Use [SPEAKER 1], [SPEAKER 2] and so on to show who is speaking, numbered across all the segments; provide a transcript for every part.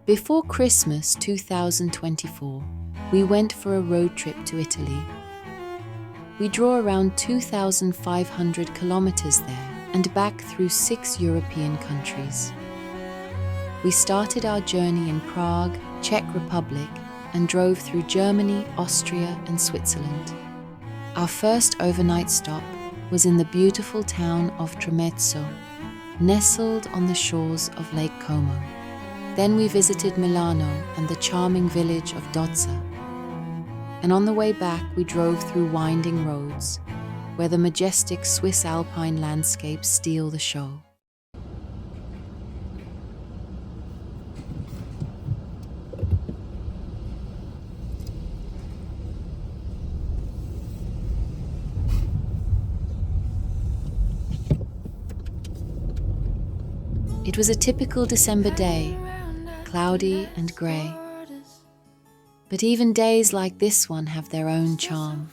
[SPEAKER 1] Before Christmas 2024, we went for a road trip to Italy. We drove around 2,500 kilometers there and back through 6 European countries. We started our journey in Prague, Czech Republic, and drove through Germany, Austria and Switzerland. Our first overnight stop was in the beautiful town of Tremezzo, nestled on the shores of Lake Como. Then we visited Milano and the charming village of Dozza. And on the way back we drove through winding roads, where the majestic Swiss Alpine landscapes steal the show. It was a typical December day, cloudy and grey. But even days like this one have their own charm.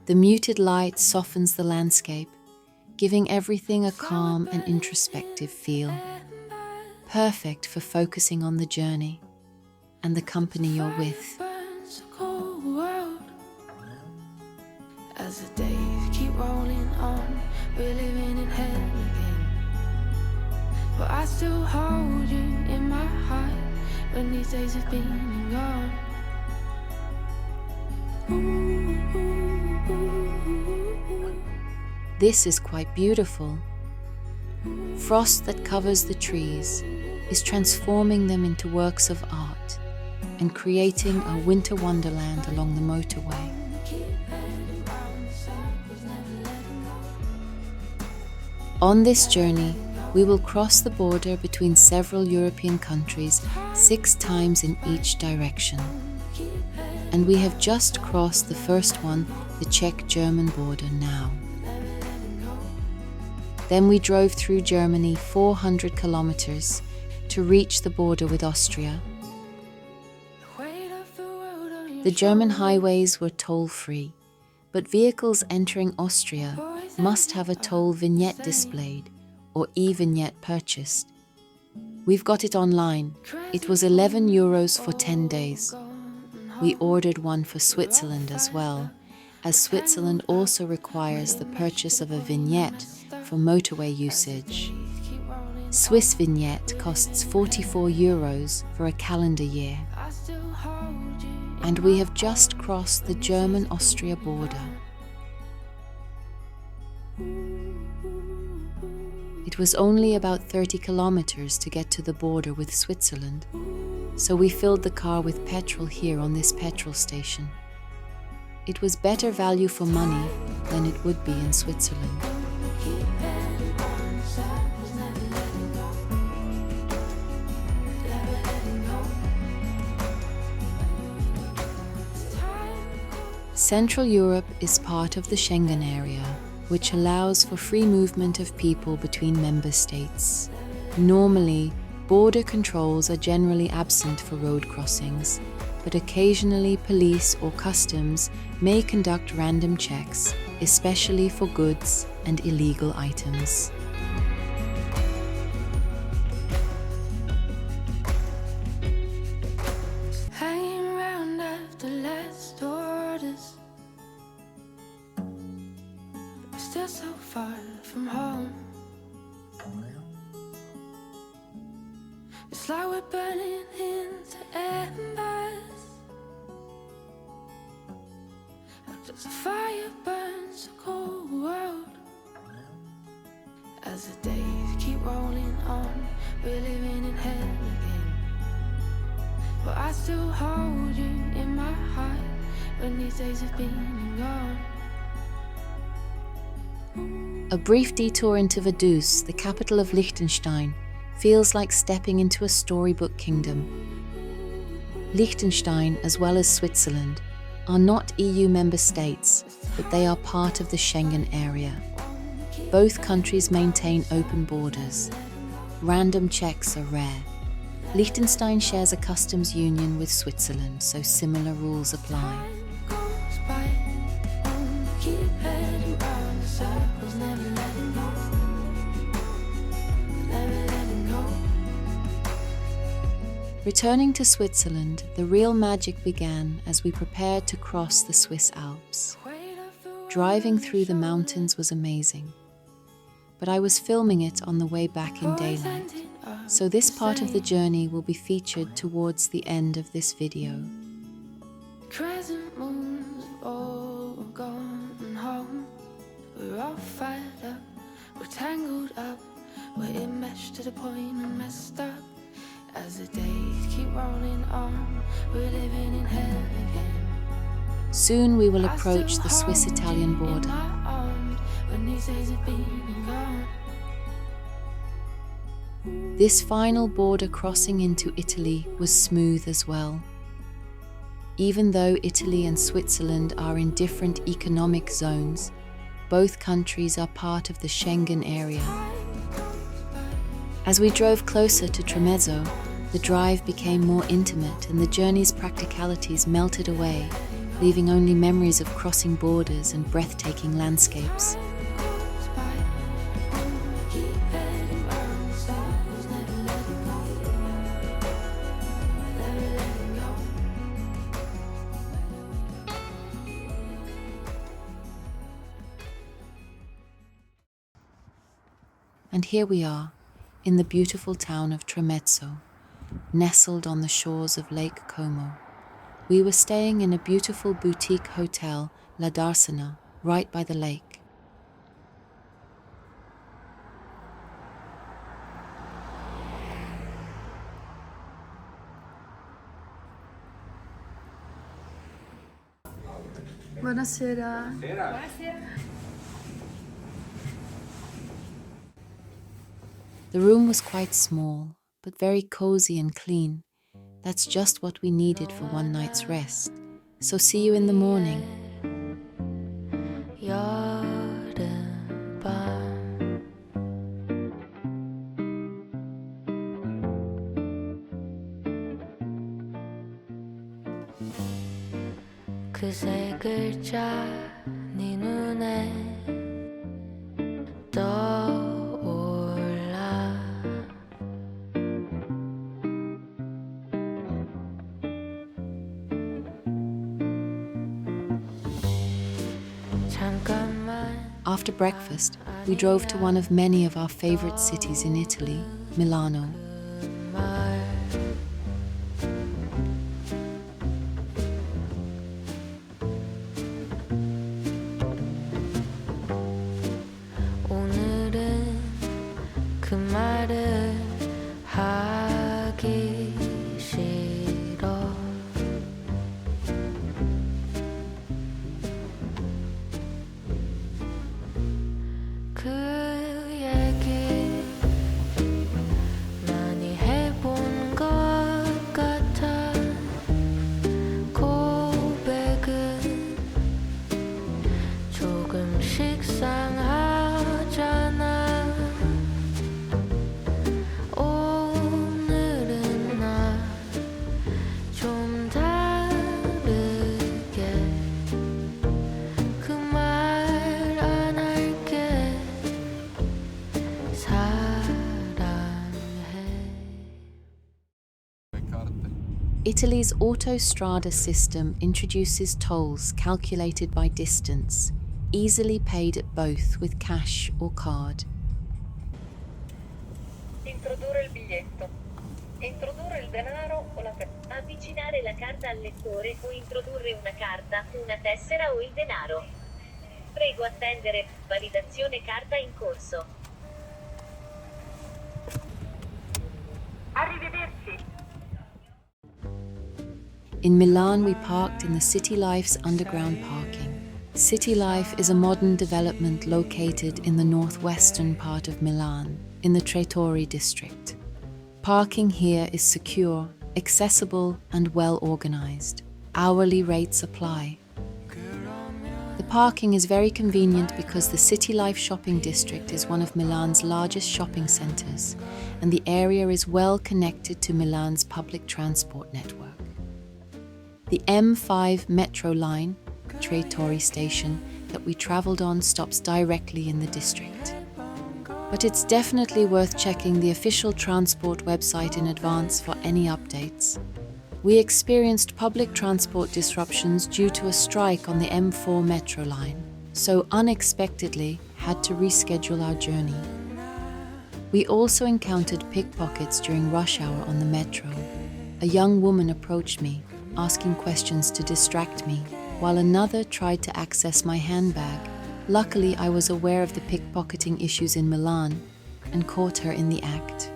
[SPEAKER 1] The muted light softens the landscape, giving everything a calm and introspective feel, perfect for focusing on the journey and the company you're with.
[SPEAKER 2] As the days keep rolling on, we're living in hell again. But I still hold you in my heart when these days have been and gone.
[SPEAKER 1] This is quite beautiful. Frost that covers the trees is transforming them into works of art and creating a winter wonderland along the motorway. On this journey, we will cross the border between several European countries 6 times in each direction. And we have just crossed the first one, the Czech-German border now. Then we drove through Germany 400 kilometers to reach the border with Austria. The German highways were toll-free, but vehicles entering Austria must have a toll vignette displayed or e-vignette purchased. We've got it online. It was €11 for 10 days. We ordered one for Switzerland as well, as Switzerland also requires the purchase of a vignette for motorway usage. Swiss vignette costs €44 for a calendar year. And we have just crossed the German-Austria border. It was only about 30 kilometers to get to the border with Switzerland, so we filled the car with petrol here on this petrol station. It was better value for money than it would be in Switzerland. Central Europe is part of the Schengen Area, which allows for free movement of people between member states. Normally, border controls are generally absent for road crossings, but occasionally police or customs may conduct random checks, especially for goods and illegal items.
[SPEAKER 2] Hanging around after last orders, but we're still so far from home. It's like we're burning into embers, as the fire burns a cold world. As the days keep rolling on, we're living in hell again. But I still hold you in my heart when these days have been and gone.
[SPEAKER 1] A brief detour into Vaduz, the capital of Liechtenstein, feels like stepping into a storybook kingdom. Liechtenstein, as well as Switzerland, are not EU member states, but they are part of the Schengen Area. Both countries maintain open borders. Random checks are rare. Liechtenstein shares a customs union with Switzerland, so similar rules apply. Returning to Switzerland, the real magic began as we prepared to cross the Swiss Alps. Driving through the mountains was amazing, but I was filming it on the way back in daylight, so this part of the journey will be featured towards the end of this video.
[SPEAKER 2] Crescent moons all gone home. We're all fired up, we're tangled up, we're enmeshed to the point and messed up. As the days keep rolling on, we're living in hell again.
[SPEAKER 1] Soon we will approach the Swiss-Italian border. This final border crossing into Italy was smooth as well. Even though Italy and Switzerland are in different economic zones, both countries are part of the Schengen Area. As we drove closer to Tremezzo, the drive became more intimate and the journey's practicalities melted away, leaving only memories of crossing borders and breathtaking landscapes. And here we are, in the beautiful town of Tremezzo, nestled on the shores of Lake Como. We were staying in a beautiful boutique hotel, La Darsena, right by the lake.
[SPEAKER 3] Buonasera.
[SPEAKER 1] The room was quite small, but very cozy and clean. That's just what we needed for one night's rest. So see you in the morning.
[SPEAKER 2] 그세 글자 네 눈에 떠올라
[SPEAKER 1] After breakfast, we drove to one of many of our favorite cities in Italy, Milano. Italy's autostrade system introduces tolls calculated by distance, easily paid at both with cash or card.
[SPEAKER 4] Introdurre il biglietto. Introdurre il denaro o la avvicinare la carta al lettore o introdurre una carta, una tessera o il denaro. Prego attendere. Validazione carta in corso. Arrivederci.
[SPEAKER 1] In Milan, we parked in the City Life's underground parking. City Life is a modern development located in the northwestern part of Milan, in the Trattori district. Parking here is secure, accessible, and well organized. Hourly rates apply. The parking is very convenient because the City Life shopping district is one of Milan's largest shopping centers, and the area is well connected to Milan's public transport network. The M5 metro line, Trattori station, that we traveled on stops directly in the district. but it's definitely worth checking the official transport website in advance for any updates. We experienced public transport disruptions due to a strike on the M4 metro line, so unexpectedly had to reschedule our journey. We also encountered pickpockets during rush hour on the metro. A young woman approached me, asking questions to distract me, while another tried to access my handbag. Luckily, I was aware of the pickpocketing issues in Milan and caught her in the act.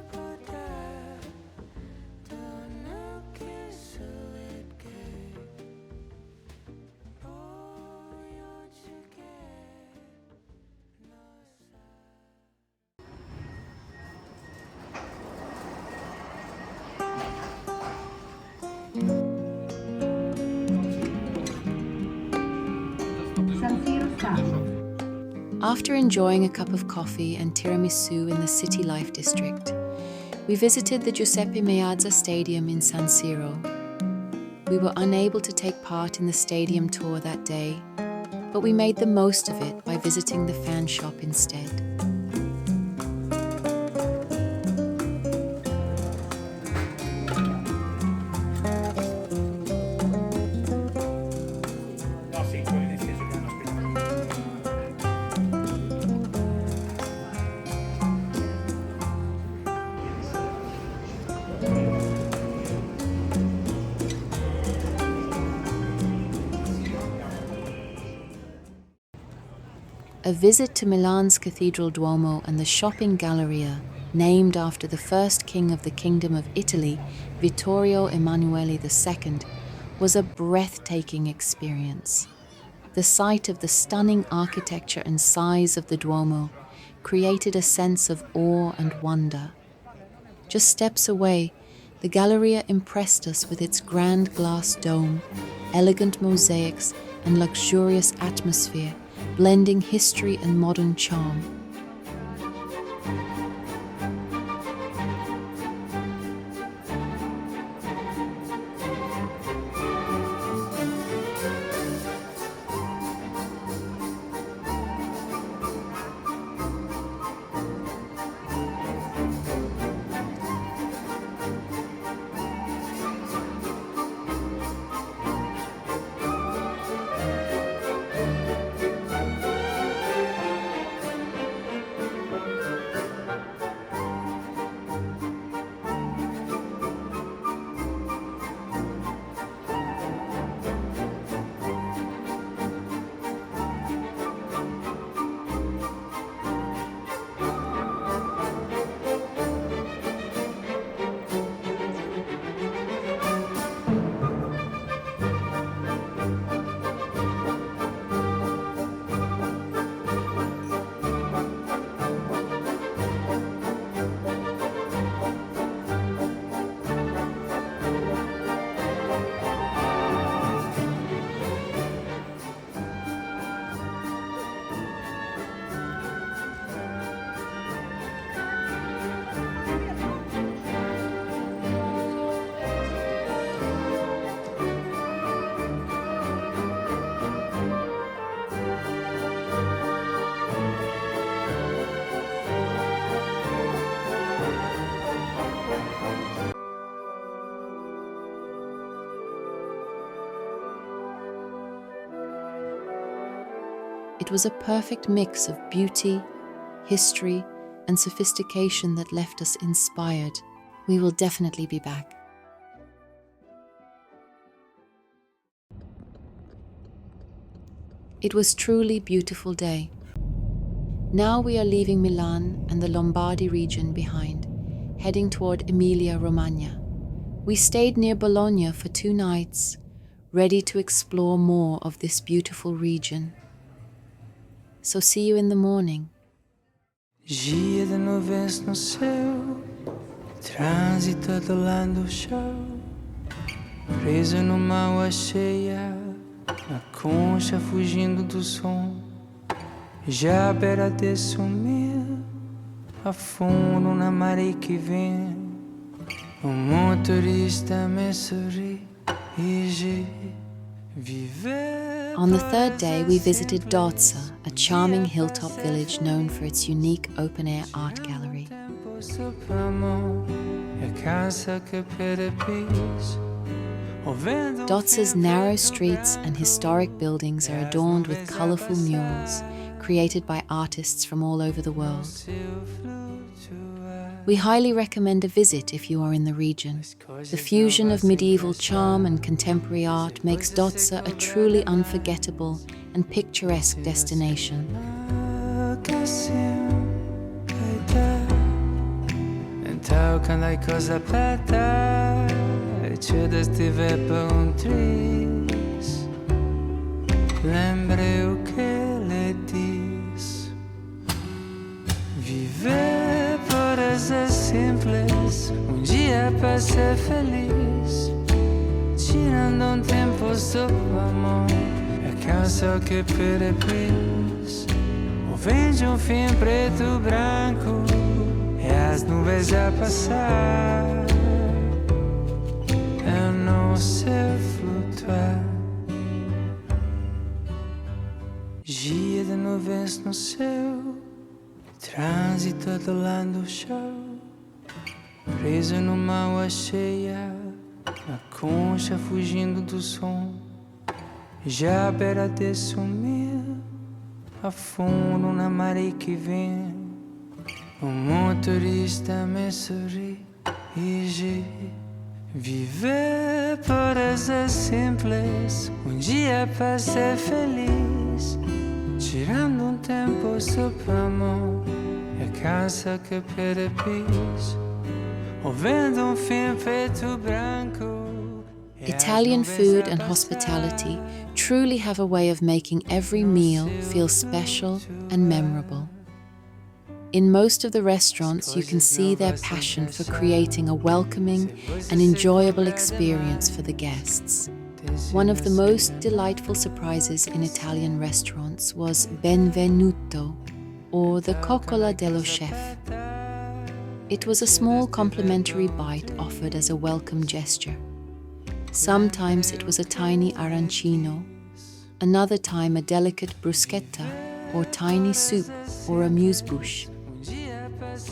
[SPEAKER 3] San Siro Stadium.
[SPEAKER 1] After enjoying a cup of coffee and tiramisu in the city life district, we visited the Giuseppe Meazza Stadium in San Siro. We were unable to take part in the stadium tour that day, but we made the most of it by visiting the fan shop instead. A visit to Milan's Cathedral Duomo and the shopping Galleria, named after the first king of the Kingdom of Italy, Vittorio Emanuele II, was a breathtaking experience. The sight of the stunning architecture and size of the Duomo created a sense of awe and wonder. Just steps away, the Galleria impressed us with its grand glass dome, elegant mosaics, and luxurious atmosphere, blending history and modern charm. It was a perfect mix of beauty, history, and sophistication that left us inspired. We will definitely be back. It was truly a beautiful day. Now we are leaving Milan and the Lombardy region behind, heading toward Emilia-Romagna. We stayed near Bologna for 2 nights, ready to explore more of this beautiful region. So see you in the morning.
[SPEAKER 5] Gia de nuvens no céu, trânsito do lado do chão, preso numa água cheia, na concha fugindo do som, já à beira de sumir, afundo na maré que vem, o motorista me sorri e
[SPEAKER 1] On the third day, we visited Dozza, a charming hilltop village known for its unique open-air art gallery. Dozza's narrow streets and historic buildings are adorned with colourful murals created by artists from all over the world. We highly recommend a visit if you are in the region. The fusion of medieval charm and contemporary art makes Dozza a truly unforgettable and picturesque destination.
[SPEAKER 5] Viver para ser simples, dia para ser feliz, tirando tempo sob a mão, cansa que perepis. O vento fim preto branco, as nuvens a passar, eu não sei flutuar. Dia de nuvens no céu, trânsito atolando o chão, preso numa água cheia, na concha fugindo do som, já à beira de sumir, afundo na maré que vem, o motorista me sorri e diz: viver para ser simples, dia para ser feliz, tirando tempo sob a mão, cansa que perepis, vendo fim preto branco.
[SPEAKER 1] Italian food and hospitality truly have a way of making every meal feel special and memorable. In most of the restaurants, you can see their passion for creating a welcoming and enjoyable experience for the guests. One of the most delightful surprises in Italian restaurants was Benvenuto, or the coccola dello chef. It was a small complimentary bite offered as a welcome gesture. Sometimes it was a tiny arancino, another time a delicate bruschetta, or tiny soup, or amuse-bouche.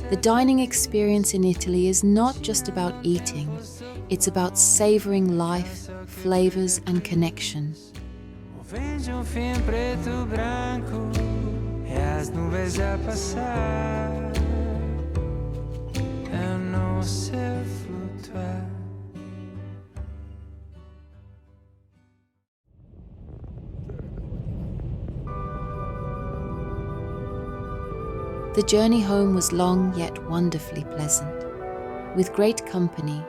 [SPEAKER 1] The dining experience in Italy is not just about eating, it's about savoring life, flavors and connection. The journey home was long yet wonderfully pleasant, with great company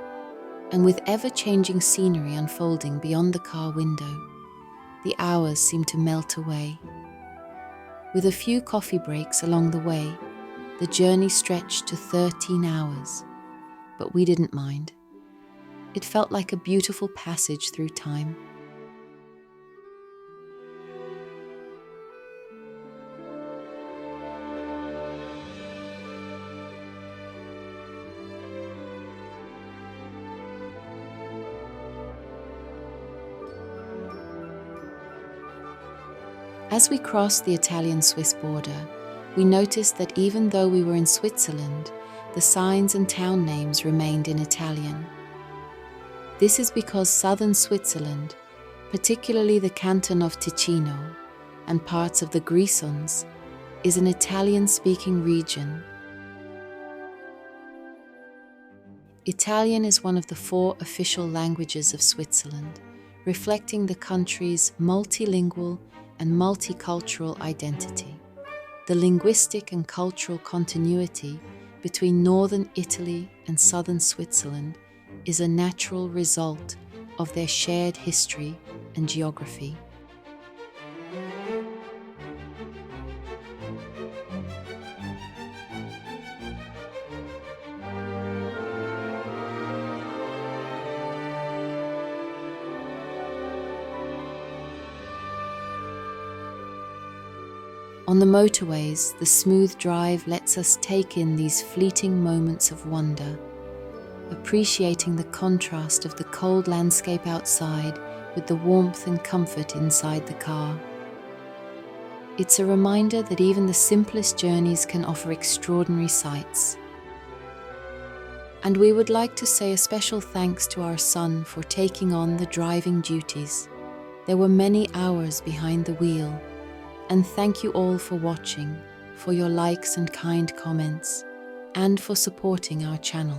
[SPEAKER 1] and with ever-changing scenery unfolding beyond the car window. The hours seemed to melt away. With a few coffee breaks along the way, the journey stretched to 13 hours, but we didn't mind. It felt like a beautiful passage through time. As we crossed the Italian-Swiss border, we noticed that even though we were in Switzerland, the signs and town names remained in Italian. This is because southern Switzerland, particularly the canton of Ticino and parts of the Grisons, is an Italian-speaking region. Italian is one of the 4 official languages of Switzerland, reflecting the country's multilingual and multicultural identity. The linguistic and cultural continuity between northern Italy and southern Switzerland is a natural result of their shared history and geography. On the motorways, the smooth drive lets us take in these fleeting moments of wonder, appreciating the contrast of the cold landscape outside with the warmth and comfort inside the car. It's a reminder that even the simplest journeys can offer extraordinary sights. And we would like to say a special thanks to our son for taking on the driving duties. There were many hours behind the wheel, and thank you all for watching, for your likes and kind comments, and for supporting our channel.